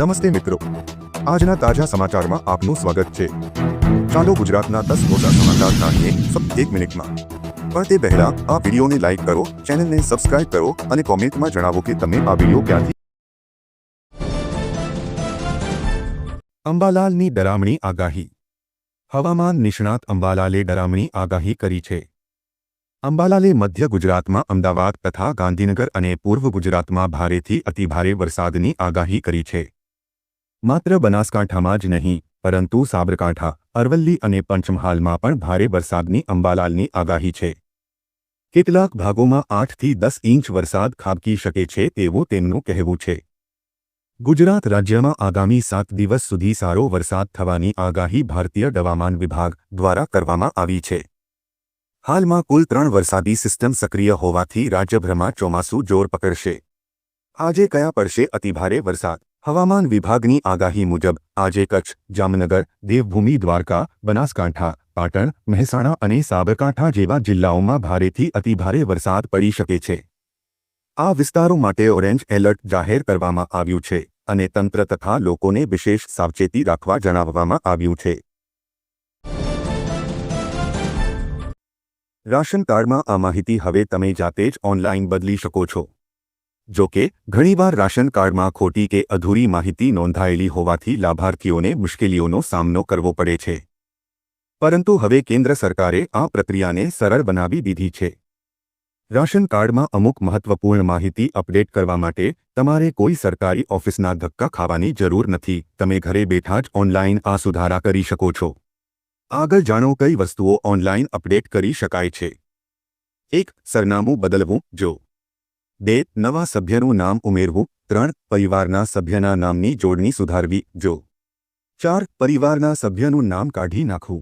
નમસ્તે મિત્રો, આજના તાજા સમાચારમાં આપનું સ્વાગત છે। ચાલો ગુજરાતના 10 મોટા સમાચાર જાણીએ ફક્ત 1 મિનિટમાં। પણ તે પહેલા આ વિડીયોને લાઈક કરો, ચેનલને સબસ્ક્રાઇબ કરો અને કોમેન્ટમાં જણાવો કે તમે આ વિડીયો ક્યાંથી। અંબાલાલની ડરામણી આગાહી। હવામાન નિષ્ણાત અંબાલાલે ડરામણી આગાહી કરી છે। અંબાલાલે મધ્ય ગુજરાતમાં અમદાવાદ તથા ગાંધીનગર અને પૂર્વ ગુજરાતમાં ભારેથી અતિભારે વરસાદની આગાહી કરી છે। માત્ર બનાસકાંઠામાં જ નહીં પરંતુ સાબરકાંઠા, અરવલ્લી અને પંચમહાલમાં પણ ભારે વરસાદની અંબાલાલની આગાહી છે। કેટલાક ભાગોમાં 8 થી 10 ઇંચ વરસાદ ખાબકી શકે છે તેવું તેમનું કહેવું છે। ગુજરાત રાજ્યમાં આગામી 7 દિવસ સુધી સારો વરસાદ થવાની આગાહી ભારતીય હવામાન વિભાગ દ્વારા કરવામાં આવી છે। હાલમાં કુલ 3 વરસાદી સિસ્ટમ સક્રિય હોવાથી રાજ્યભરમાં ચોમાસું જોર પકડશે। આજે કયા પડશે અતિભારે વરસાદ? હવામાન વિભાગની આગાહી મુજબ આજે કચ્છ, જામનગર, દેવભૂમિ દ્વારકા, બનાસકાંઠા, પાટણ, મહેસાણા અને સાબરકાંઠા જેવા જિલ્લાઓમાં ભારેથી અતિભારે વરસાદ પડી શકે છે। આ વિસ્તારો માટે ઓરેન્જ એલર્ટ જાહેર કરવામાં આવ્યું છે અને તંત્ર તથા લોકોને વિશેષ સાવચેતી રાખવા જણાવવામાં આવ્યું છે। રાશન કાર્ડમાં આ માહિતી હવે તમે જાતે જ ઓનલાઈન બદલી શકો છો। જો કે ઘણીવાર રાશન કાર્ડમાં ખોટી કે અધૂરી માહિતી નોંધાયેલી હોવાથી લાભાર્થીઓને મુશ્કેલીઓનો સામનો કરવો પડે છે। પરંતુ હવે કેન્દ્ર સરકારે આ પ્રક્રિયાને સરળ બનાવી દીધી છે। રાશન કાર્ડમાં અમુક મહત્વપૂર્ણ માહિતી અપડેટ કરવા માટે તમારે કોઈ સરકારી ઓફિસના ધક્કા ખાવાની જરૂર નથી। તમે ઘરે બેઠા જ ઓનલાઈન આ સુધારા કરી શકો છો। આગળ જાણો કઈ વસ્તુઓ ઓનલાઈન અપડેટ કરી શકાય છે। 1. સરનામું બદલવું જો 2. નવા સભ્યનું નામ ઉમેરવું 3. પરિવારના સભ્યના નામની જોડણી સુધારવી જો 4. પરિવારના સભ્યનું નામ કાઢી નાખવું।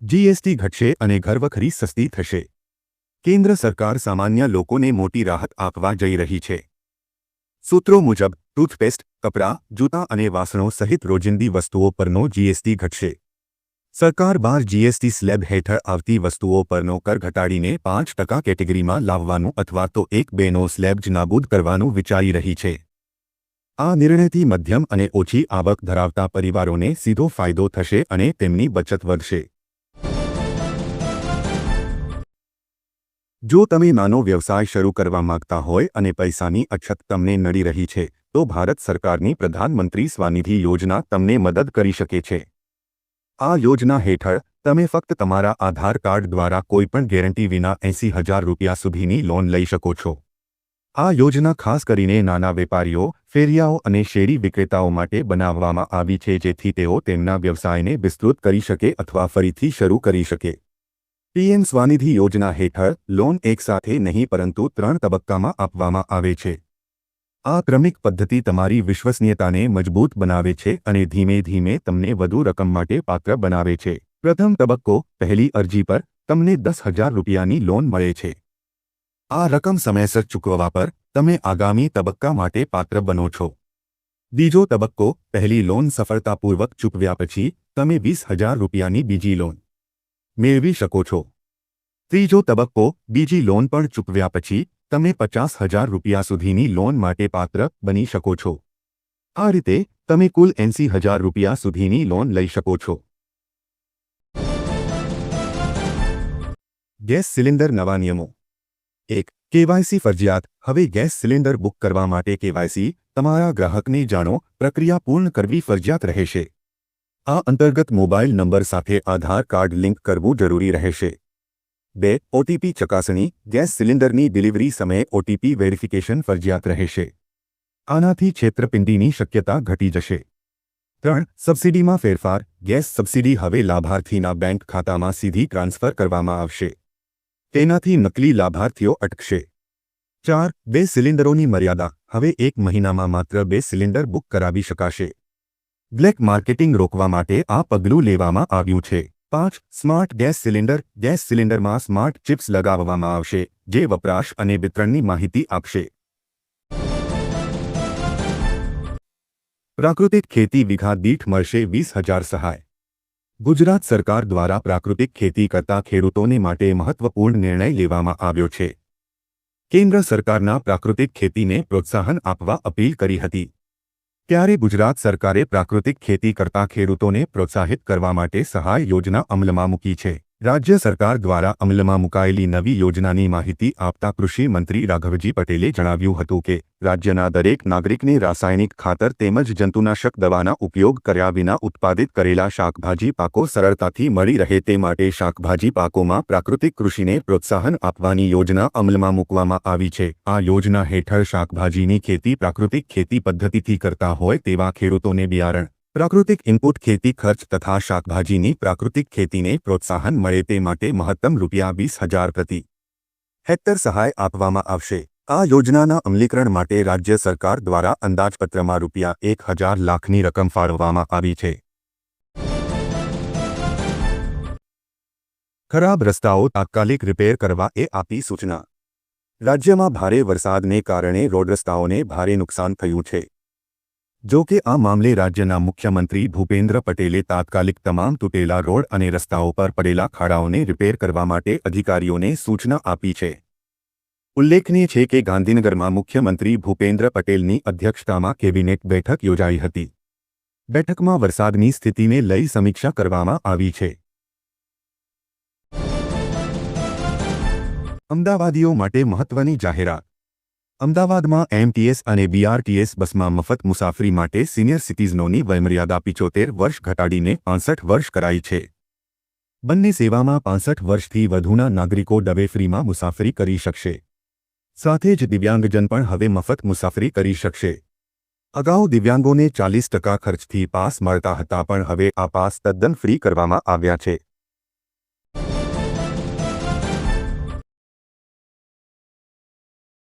જીએસટી ઘટશે અને ઘરવખરી સસ્તી થશે। કેન્દ્ર સરકાર સામાન્ય લોકોને મોટી રાહત આપવા જઈ રહી છે। સૂત્રો મુજબ ટૂથપેસ્ટ, કપડાં, જૂતા અને વાસણો સહિત રોજિંદી વસ્તુઓ પરનો જીએસટી ઘટશે। સરકાર 12 જીએસટી સ્લેબ હેઠળ આવતી વસ્તુઓ પરનો કર ઘટાડીને 5% કેટેગરીમાં લાવવાનું અથવા તો 1-2નો સ્લેબ જ નાબૂદ કરવાનું વિચારી રહી છે। આ નિર્ણયથી મધ્યમ અને ઓછી આવક ધરાવતા પરિવારોને સીધો ફાયદો થશે અને તેમની બચત વધશે। જો તમે નાનો વ્યવસાય શરૂ કરવા માંગતા હોય અને પૈસાની અછત તમને નડી રહી છે તો ભારત સરકારની પ્રધાનમંત્રી સ્વનિધિ યોજના તમને મદદ કરી શકે છે। આ યોજના હેઠળ તમે ફક્ત તમારા આધાર કાર્ડ દ્વારા કોઈપણ ગેરંટી વિના 80,000 રૂપિયા સુધીની લોન લઈ શકો છો। આ યોજના ખાસ કરીને નાના વેપારીઓ, ફેરિયાઓ અને શેરી વિક્રેતાઓ માટે બનાવવામાં આવી છે જેથી તેઓ તેમના વ્યવસાયને વિસ્તૃત કરી શકે અથવા ફરીથી શરૂ કરી શકે। પીએમ સ્વનિધિ યોજના હેઠળ લોન એકસાથે નહીં પરંતુ 3 તબક્કામાં આપવામાં આવે છે। આ ક્રમિક પદ્ધતિ તમારી વિશ્વસનીયતાને મજબૂત બનાવે છે અને ધીમે ધીમે તમને વધુ રકમ માટે પાત્ર બનાવે છે। પ્રથમ તબક્કો પહેલી અરજી પર તમને 10,000 રૂપિયાની લોન મળે છે। આ રકમ સમયસર ચૂકવવા પર તમે આગામી તબક્કા માટે પાત્ર બનો છો। બીજો તબક્કો પહેલી લોન સફળતાપૂર્વક ચૂકવ્યા પછી તમે 20,000 રૂપિયાની બીજી લોન મેળવી શકો છો। ત્રીજો તબક્કો બીજી લોન પણ ચૂકવ્યા પછી તમે 50,000 રૂપિયા સુધીની લોન માટે પાત્ર બની શકો છો। આ રીતે તમે કુલ 80,000 રૂપિયા સુધીની લોન લઈ શકો છો। ગેસ સિલિન્ડર નવા નિયમો 1. કેવાયસી ફરજિયાત। હવે ગેસ સિલિન્ડર બુક કરવા માટે કેવાયસી તમારા ગ્રાહકને જાણો પ્રક્રિયા પૂર્ણ કરવી ફરજિયાત રહેશે। આ અંતર્ગત મોબાઈલ નંબર સાથે આધાર કાર્ડ લિંક કરવું જરૂરી રહેશે। 2. ઓટીપી ચકાસણી। ગેસ સિલિન્ડરની ડિલિવરી સમયે ઓટીપી વેરિફિકેશન ફરજિયાત રહેશે। આનાથી છેતરપિંડીની શક્યતા ઘટી જશે। 3. સબસિડીમાં ફેરફાર। ગેસ સબસિડી હવે લાભાર્થીના બેંક ખાતામાં સીધી ટ્રાન્સફર કરવામાં આવશે। તેનાથી નકલી લાભાર્થીઓ અટકશે। 4. 2 સિલિન્ડરોની મર્યાદા। હવે 1 મહિનામાં માત્ર 2 સિલિન્ડર બુક કરાવી શકાશે। બ્લેક માર્કેટિંગ રોકવા માટે આ પગલું લેવામાં આવ્યું છે। 5. Smart gas cylinder. ગેસ સિલિન્ડરમાં સ્માર્ટ ચિપ્સ લગાવવામાં આવશે જે વપરાશ અને વિતરણની માહિતી આપશે। પ્રાકૃતિક ખેતી વીઘા દીઠ મળશે 20,000 સહાય। ગુજરાત સરકાર દ્વારા પ્રાકૃતિક ખેતી કરતા ખેડૂતોને માટે મહત્વપૂર્ણ નિર્ણય લેવામાં આવ્યો છે। કેન્દ્ર સરકારના પ્રાકૃતિક ખેતીને પ્રોત્સાહન આપવા અપીલ કરી હતી। ત્યારે ગુજરાત સરકારે પ્રાકૃતિક ખેતી કરતા ખેડૂતોને પ્રોત્સાહિત કરવા માટે સહાય યોજના અમલમાં મૂકી છે। રાજ્ય સરકાર દ્વારા અમલમાં મુકાયેલી નવી યોજનાની માહિતી આપતા કૃષિ મંત્રી રાઘવજી પટેલે જણાવ્યું હતું કે રાજ્યના દરેક નાગરિકને રાસાયણિક ખાતર તેમજ જંતુનાશક દવાના ઉપયોગ કર્યા વિના ઉત્પાદિત કરેલા શાકભાજી પાકો સરળતાથી મળી રહે તે માટે શાકભાજી પાકોમાં પ્રાકૃતિક કૃષિને પ્રોત્સાહન આપવાની યોજના અમલમાં મૂકવામાં આવી છે। આ યોજના હેઠળ શાકભાજીની ખેતી પ્રાકૃતિક ખેતી પદ્ધતિથી કરતા હોય તેવા ખેડૂતોને બિયારણ, પ્રાકૃતિક ઇનપુટ, ખેતી ખર્ચ તથા શાકભાજીની પ્રાકૃતિક ખેતીને પ્રોત્સાહન મળે તે માટે મહત્તમ ₹20,000 પ્રતિ હેક્ટર સહાય આપવામાં આવશે। આ યોજનાના અમલીકરણ માટે રાજ્ય સરકાર દ્વારા અંદાજપત્રમાં ₹1,000 લાખની રકમ ફાળવવામાં આવી છે। ખરાબ રસ્તાઓ તાત્કાલિક રિપેર કરવા એ આપી સૂચના। રાજ્યમાં ભારે વરસાદને કારણે રોડ રસ્તાઓને ભારે નુકસાન થયું છે। જો કે આ મામલે રાજ્યના મુખ્યમંત્રી ભૂપેન્દ્ર પટેલે તાત્કાલિક તમામ તૂટેલા રોડ અને રસ્તાઓ પર પડેલા ખાડાઓને રિપેર કરવા માટે અધિકારીઓને સૂચના આપી છે। ઉલ્લેખનીય છે કે ગાંધીનગરમાં મુખ્યમંત્રી ભૂપેન્દ્ર પટેલની અધ્યક્ષતામાં કેબિનેટ બેઠક યોજાઈ હતી। બેઠકમાં વરસાદની સ્થિતિને લઈ સમીક્ષા કરવામાં આવી છે। અમદાવાદીઓ માટે મહત્વની જાહેરાત। અમદાવાદમાં એમટીએસ અને બીઆરટીએસ બસમાં મફત મુસાફરી માટે સિનિયર સિટીઝનોની વયમર્યાદા 75 વર્ષ ઘટાડીને 65 વર્ષ કરાઈ છે। બંને સેવામાં 65 વર્ષથી વધુના નાગરિકો ડબે ફ્રીમાં મુસાફરી કરી શકશે। સાથે જ દિવ્યાંગજન પણ હવે મફત મુસાફરી કરી શકશે। અગાઉ દિવ્યાંગોને 40% ખર્ચથી પાસ મળતા હતા, પણ હવે આ પાસ તદ્દન ફ્રી કરવામાં આવ્યા છે।